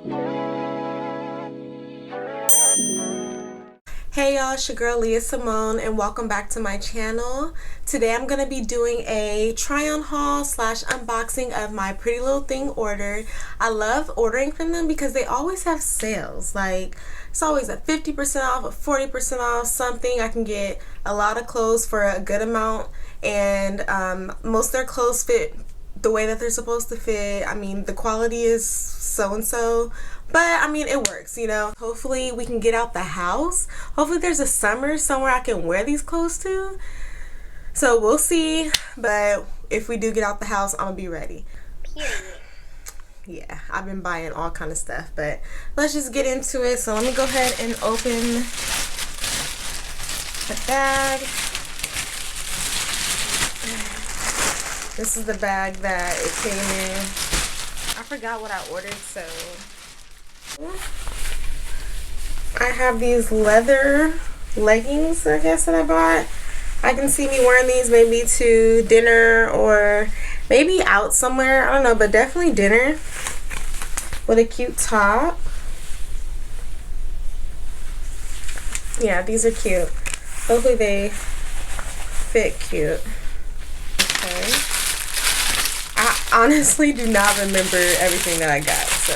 Hey y'all, it's your girl Leahsimone and welcome back to my channel. Today I'm going to be doing a try-on haul slash unboxing of my Prettylittlething order. I love ordering from them because they always have sales. Like, it's always a 50% off, a 40% off, something. I can get a lot of clothes for a good amount, and most of their clothes fit the way that they're supposed to fit. I mean, the quality is so-and-so, but I mean, it works, you know. Hopefully we can get out the house. Hopefully there's a summer somewhere I can wear these clothes to. So we'll see, but if we do get out the house, I'm gonna be ready. Period. Yeah, I've been buying all kind of stuff, but let's just get into it. So let me go ahead and open the bag. This is the bag that it came in. I forgot what I ordered, so I have these leather leggings, I guess, that I bought. I can see me wearing these maybe to dinner or maybe out somewhere. I don't know, but definitely dinner, with a cute top. Yeah, these are cute. Hopefully they fit cute. Okay. I honestly do not remember everything that I got, so.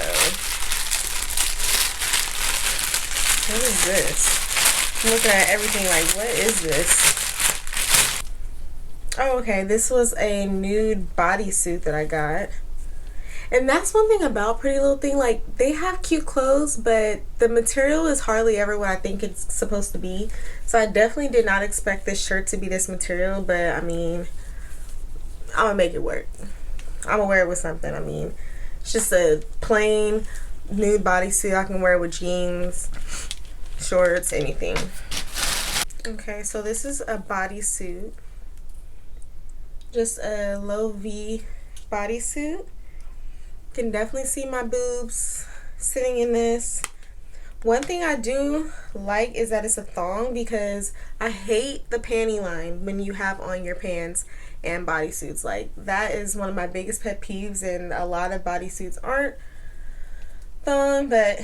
What is this? I'm looking at everything like, what is this? Oh, okay, this was a nude bodysuit that I got. And that's one thing about Prettylittlething, like, they have cute clothes, but the material is hardly ever what I think it's supposed to be. So I definitely did not expect this shirt to be this material, but I mean, I'm gonna make it work. I'm gonna wear it with something. I mean, it's just a plain nude bodysuit. I can wear it with jeans, shorts, anything. Okay, so this is a bodysuit. Just a low V bodysuit. Can definitely see my boobs sitting in this. One thing I do like is that it's a thong, because I hate the panty line when you have on your pants and bodysuits. Like, that is one of my biggest pet peeves, and a lot of bodysuits aren't thong, but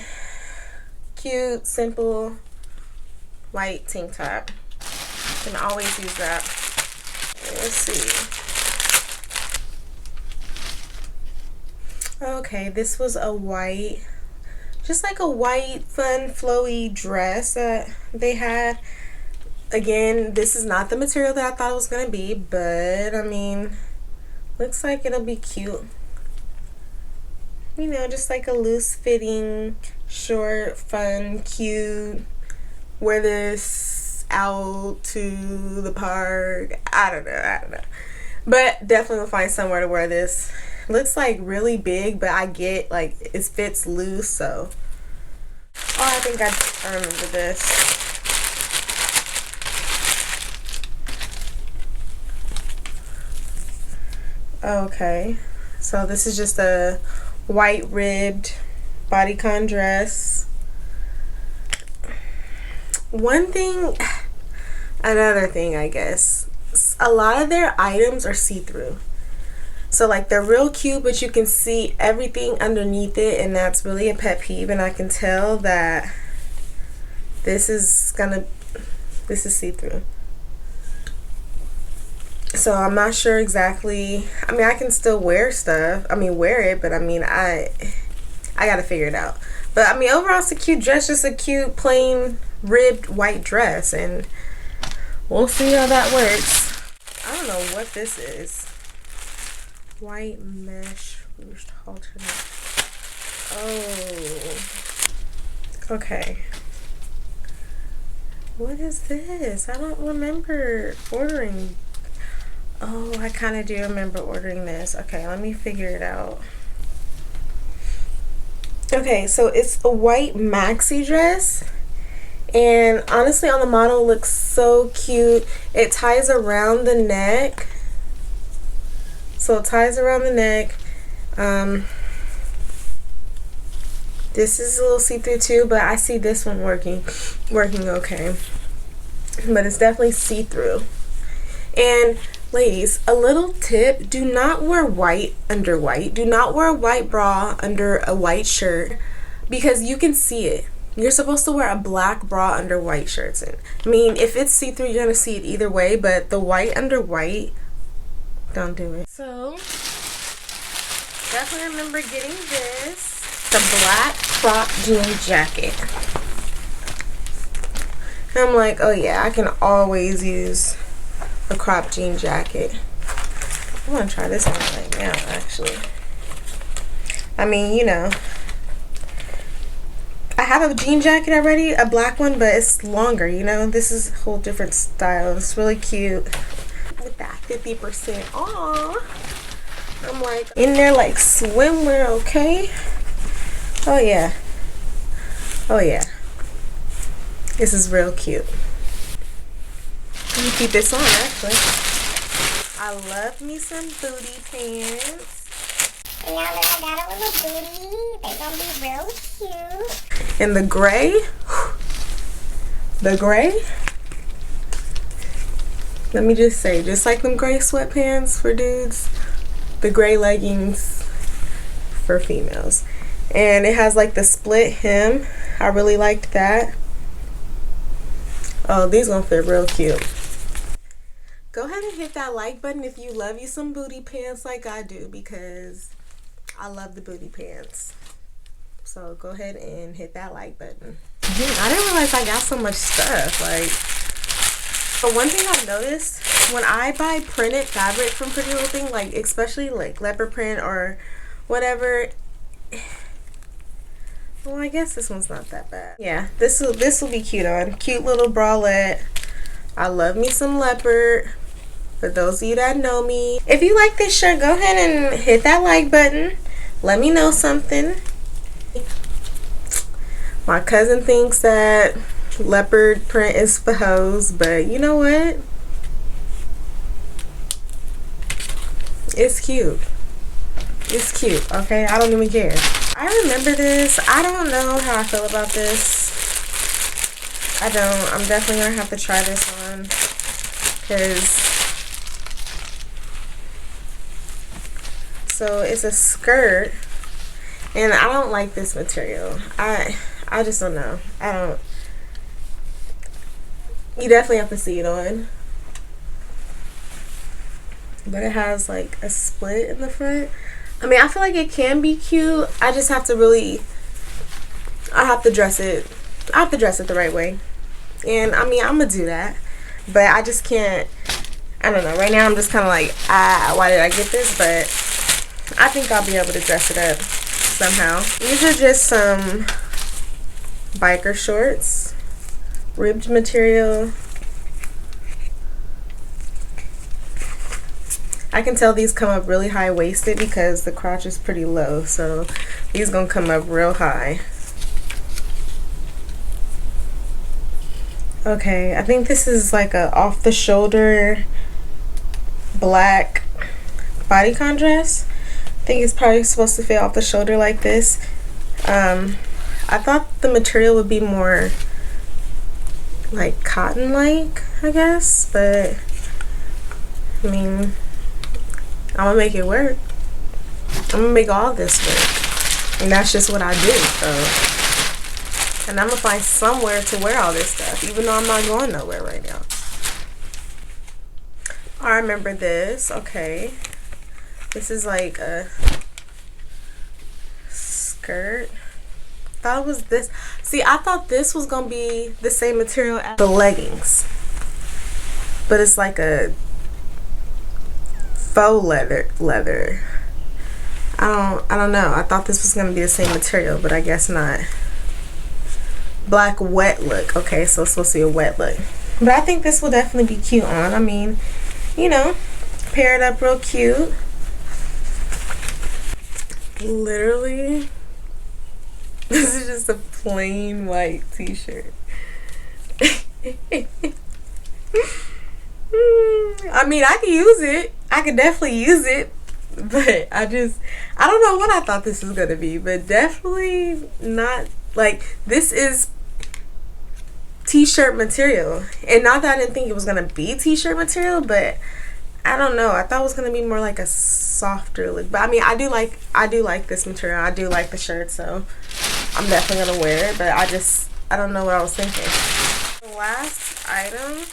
cute, simple, white tank top. Can always use that. Let's see. Okay, this was a white, just like a white, fun, flowy dress that they had. Again, this is not the material that I thought it was going to be, but I mean, looks like it'll be cute. You know, just like a loose fitting, short, fun, cute. Wear this out to the park. I don't know. But definitely will find somewhere to wear this. Looks like really big, but I get, like, it fits loose, so. Oh, I think I remember this. Okay, so this is just a white ribbed bodycon dress. Another thing, I guess, a lot of their items are see-through. So, like, they're real cute, but you can see everything underneath it, and that's really a pet peeve. And I can tell that this is see-through. So I'm not sure exactly. I mean, I can still wear stuff. I mean, wear it, but I mean, I gotta figure it out. But I mean, overall, it's a cute dress, just a cute, plain, ribbed white dress, and we'll see how that works. I don't know what this is. White mesh ruched halter. Oh. Okay. What is this? I don't remember ordering. Oh, I kind of do remember ordering this. Okay, let me figure it out. Okay, so it's a white maxi dress, and honestly, on the model, it looks so cute. It ties around the neck. So it ties around the neck. This is a little see-through too, but I see this one working okay. But it's definitely see-through. And ladies, a little tip, do not wear white under white. Do not wear a white bra under a white shirt. because you can see it. You're supposed to wear a black bra under white shirts. And I mean, if it's see-through, you're gonna see it either way, but the white under white, don't do it. So definitely remember getting this, the black crop jean jacket. And I'm like, oh yeah, I can always use a crop jean jacket. I'm gonna try this one right now, actually. I mean, you know, I have a jean jacket already, a black one, but it's longer, you know. This is a whole different style. It's really cute with that 50% off. I'm like in there like swimwear, okay? Oh yeah. Oh yeah. This is real cute. Let me keep this on, actually. I love me some booty pants. And now that I got a little booty, they're gonna be real cute. And the gray, let me just say, just like them gray sweatpants for dudes, the gray leggings for females. And it has like the split hem. I really liked that. Oh, these gonna fit real cute. Go ahead and hit that like button if you love you some booty pants like I do, because I love the booty pants. So go ahead and hit that like button. Dude, I didn't realize I got so much stuff. Like, but one thing I've noticed when I buy printed fabric from Prettylittlething, like especially like leopard print or whatever. Well, I guess this one's not that bad. Yeah, this will be cute on. Cute little bralette. I love me some leopard. For those of you that know me, if you like this shirt, go ahead and hit that like button. Let me know something. My cousin thinks that leopard print is for hoes, but you know what? It's cute. It's cute, okay? I don't even care. I remember this. I don't know how I feel about this. I don't. I'm definitely gonna have to try this on, because so it's a skirt, and I don't like this material. I just don't know. I don't. You definitely have to see it on. But it has like a split in the front. I mean, I feel like it can be cute. I just have to really, I have to dress it. I have to dress it the right way. And I mean, I'm gonna do that. But I just can't, I don't know. Right now I'm just kind of like, why did I get this? But I think I'll be able to dress it up somehow. These are just some biker shorts. Ribbed material. I can tell these come up really high-waisted because the crotch is pretty low, so these gonna come up real high. Okay, I think this is like a off-the-shoulder black bodycon dress. I think it's probably supposed to fit off the shoulder like this. I thought the material would be more like cotton-like, I guess, but I mean, I'm gonna make it work. I'm gonna make all this work, and that's just what I do. So, and I'm gonna find somewhere to wear all this stuff, even though I'm not going nowhere right now. I remember this. Okay, this is like a skirt. Thought it was this. See, I thought this was gonna be the same material as the leggings, but it's like a faux leather. I don't know. I thought this was gonna be the same material, but I guess not. Black wet look. Okay, so it's supposed to be a wet look, but I think this will definitely be cute on. I mean, you know, pair it up real cute. Literally, this is just a plain white t-shirt. I mean, I can use it. I could definitely use it, but I don't know what I thought this was gonna be, but definitely not. Like, this is t-shirt material, and not that I didn't think it was gonna be t-shirt material, but I don't know. I thought it was gonna be more like a softer look. But I mean, I do like this material. I do like the shirt, so I'm definitely gonna wear it, but I don't know what I was thinking. The last item,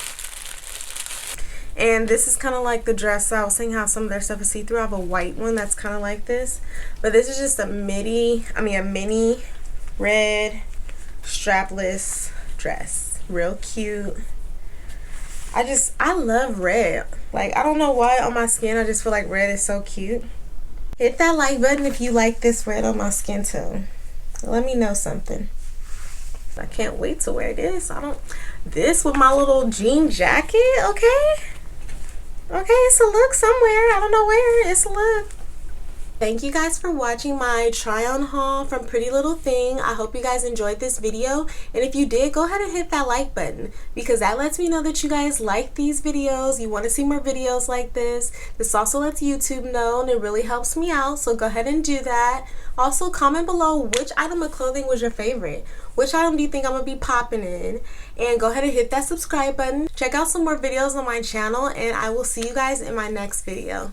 and this is kind of like the dress. So I was saying how some of their stuff is see-through. I have a white one that's kind of like this, but this is just a mini red strapless dress. Real cute. I love red. Like, I don't know why on my skin, I just feel like red is so cute. Hit that like button if you like this red on my skin tone. Let me know something. I can't wait to wear this. This with my little jean jacket, okay? Okay, it's a look somewhere. I don't know where. It's a look. Thank you guys for watching my try on haul from Prettylittlething. I hope you guys enjoyed this video, and if you did, go ahead and hit that like button because that lets me know that you guys like these videos, you want to see more videos like this. This also lets YouTube know, and it really helps me out, so go ahead and do that. Also, comment below which item of clothing was your favorite. Which item do you think I'm going to be popping in? And go ahead and hit that subscribe button. Check out some more videos on my channel, and I will see you guys in my next video.